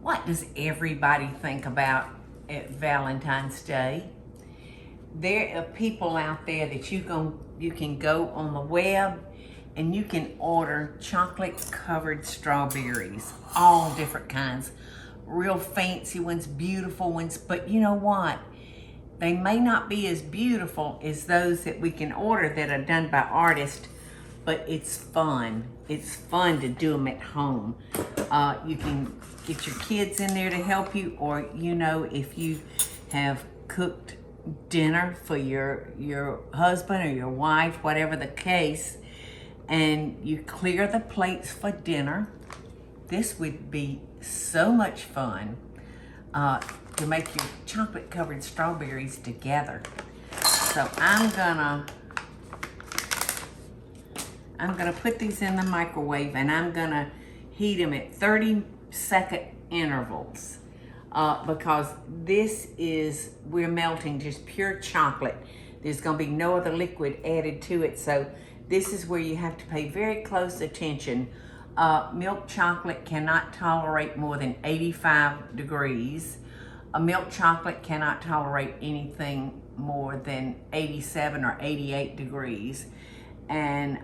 What does everybody think about at Valentine's Day? There are people out there that you can go on the web and you can order chocolate covered strawberries, all different kinds, real fancy ones, beautiful ones, but you know what? They may not be as beautiful as those that we can order that are done by artists, but it's fun. It's fun to do them at home. You can get your kids in there to help you, or if you have cooked dinner for your husband or your wife, whatever the case, and you clear the plates for dinner. This would be so much fun to make your chocolate covered strawberries together. So I'm gonna put these in the microwave, and I'm gonna heat them at 30-second intervals because we're melting just pure chocolate. There's gonna be no other liquid added to it, so this is where you have to pay very close attention. Milk chocolate cannot tolerate more than 85 degrees. A milk chocolate cannot tolerate anything more than 87 or 88 degrees. And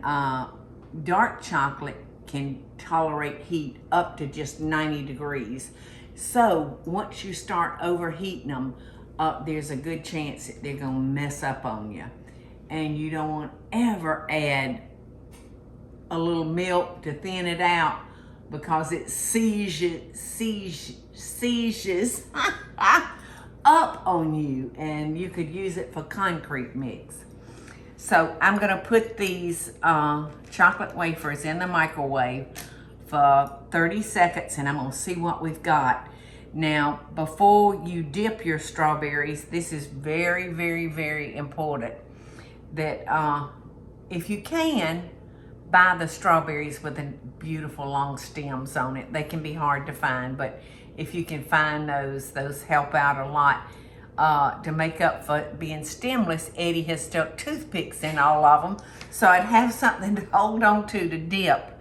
dark chocolate can tolerate heat up to just 90 degrees. So once you start overheating them, there's a good chance that they're gonna mess up on you. And you don't want to ever add a little milk to thin it out because it seizes up on you, and you could use it for concrete mix. So I'm gonna put these chocolate wafers in the microwave for 30 seconds, and I'm gonna see what we've got. Now, before you dip your strawberries, this is very, very, very important that if you can, buy the strawberries with the beautiful long stems on it. They can be hard to find, but if you can find those help out a lot. To make up for being stemless, Eddie has stuck toothpicks in all of them, so I'd have something to hold on to dip.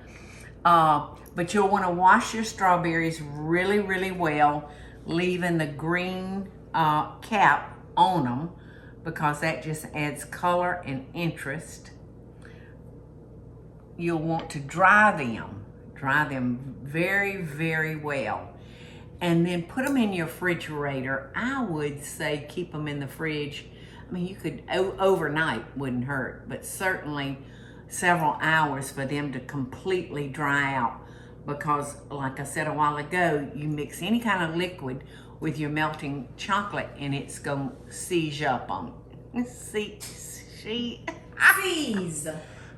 But you'll want to wash your strawberries really, really well, leaving the green cap on them, because that just adds color and interest. You'll want to dry them very, very well, and then put them in your refrigerator. I would say keep them in the fridge. I mean, you could, overnight wouldn't hurt, but certainly several hours for them to completely dry out, because like I said a while ago, you mix any kind of liquid with your melting chocolate and it's gonna seize up on it.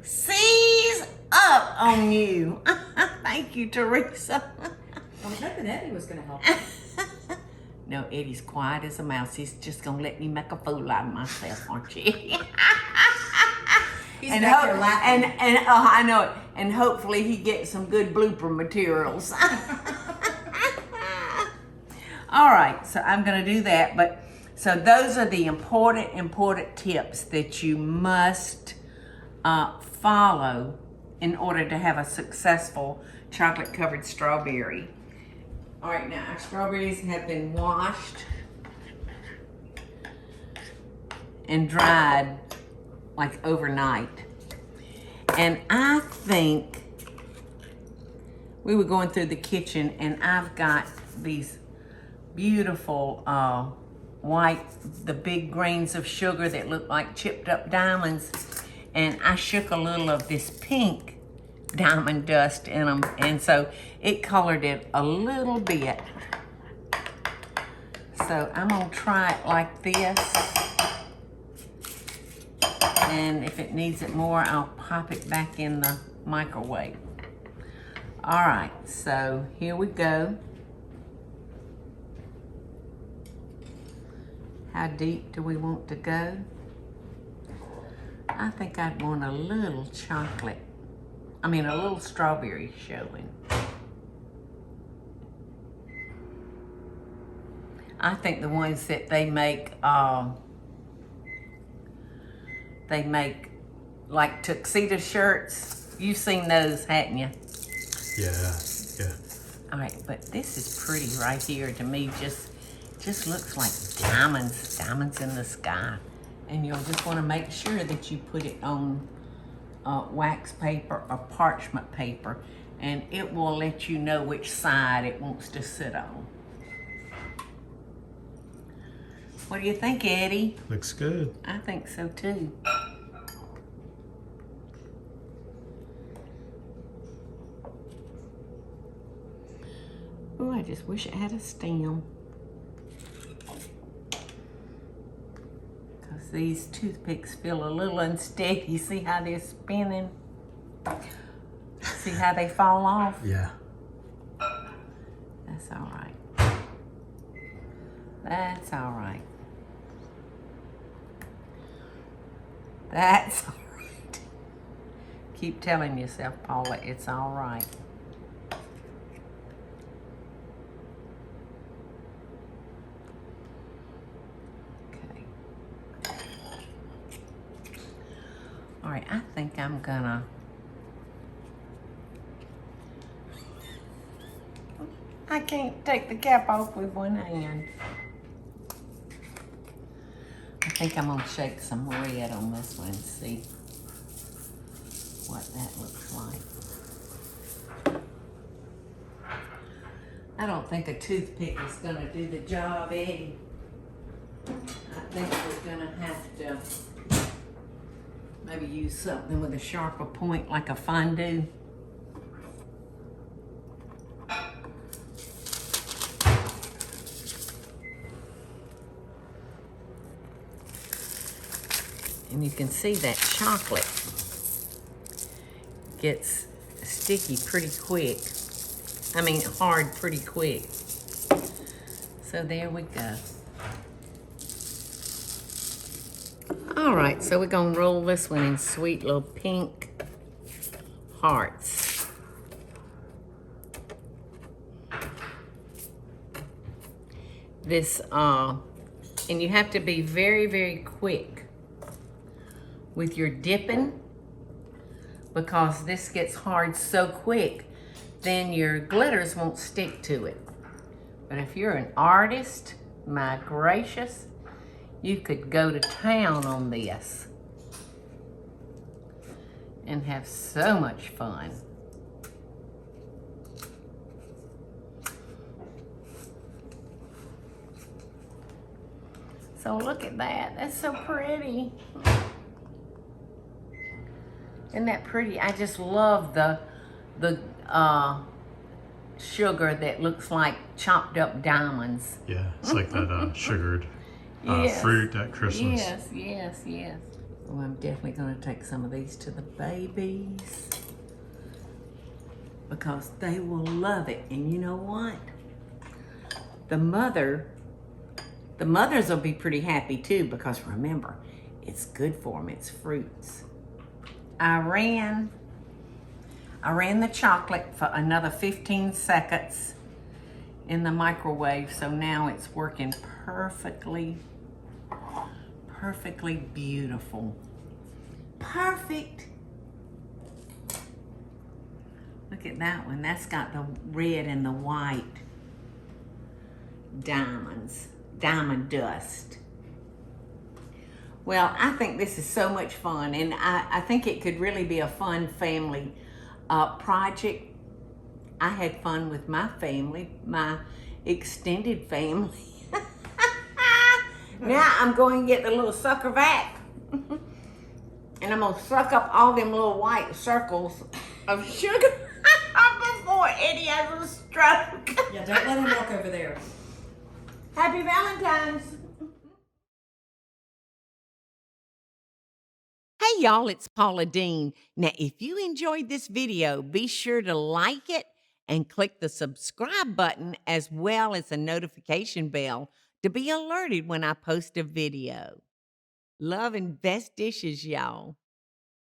Seize up on you. Thank you, Teresa. I was hoping Eddie was going to help. No, Eddie's quiet as a mouse. He's just gonna let me make a fool out of myself, aren't you? He's back there laughing. And I know it. And hopefully he gets some good blooper materials. All right, so I'm gonna do that. But so those are the important tips that you must follow in order to have a successful chocolate covered strawberry. All right, now our strawberries have been washed and dried like overnight. And I think we were going through the kitchen and I've got these beautiful the big grains of sugar that look like chipped up diamonds. And I shook a little of this pink diamond dust in them, and so it colored it a little bit. So I'm gonna try it like this, and if it needs it more, I'll pop it back in the microwave. All right, so here we go. How deep do we want to go? I think I'd want a little a little strawberry showing. I think the ones that they make like tuxedo shirts. You've seen those, hadn't you? Yeah. All right, but this is pretty right here to me. Just looks like diamonds in the sky. And you'll just want to make sure that you put it on wax paper or parchment paper, and it will let you know which side it wants to sit on. What do you think, Eddie? Looks good. I think so too. Oh, I just wish it had a stem. Because these toothpicks feel a little unsteady. See how they're spinning? See how they fall off? Yeah. That's all right. That's all right. That's all right. Keep telling yourself, Paula, it's all right. Okay. All right, I think I'm gonna I can't take the cap off with one hand. I think I'm gonna shake some red on this one and see what that looks like. I don't think a toothpick is gonna do the job, Eddie. I think we're gonna have to maybe use something with a sharper point like a fondue. And you can see that chocolate gets sticky pretty quick. I mean, hard pretty quick. So there we go. All right, so we're gonna roll this one in sweet little pink hearts. This, and you have to be very, very quick with your dipping, because this gets hard so quick, then your glitters won't stick to it. But if you're an artist, my gracious, you could go to town on this and have so much fun. So look at that, that's so pretty. Isn't that pretty? I just love the sugar that looks like chopped up diamonds. Yeah, it's like that sugared Yes. fruit at Christmas. Yes, yes, yes. Oh, I'm definitely going to take some of these to the babies because they will love it. And you know what? The mothers will be pretty happy too, because remember, it's good for them. It's fruits. I ran the chocolate for another 15 seconds in the microwave, so now it's working perfectly beautiful. Perfect. Look at that one. That's got the red and the white diamonds, diamond dust. Well, I think this is so much fun, and I think it could really be a fun family project. I had fun with my family, my extended family. Now I'm going to get the little sucker vac, and I'm going to suck up all them little white circles of sugar before Eddie has a stroke. Yeah, don't let him walk over there. Happy Valentine's. Hey y'all, it's Paula Deen. Now, if you enjoyed this video, be sure to like it and click the subscribe button as well as the notification bell to be alerted when I post a video. Love and best dishes, y'all.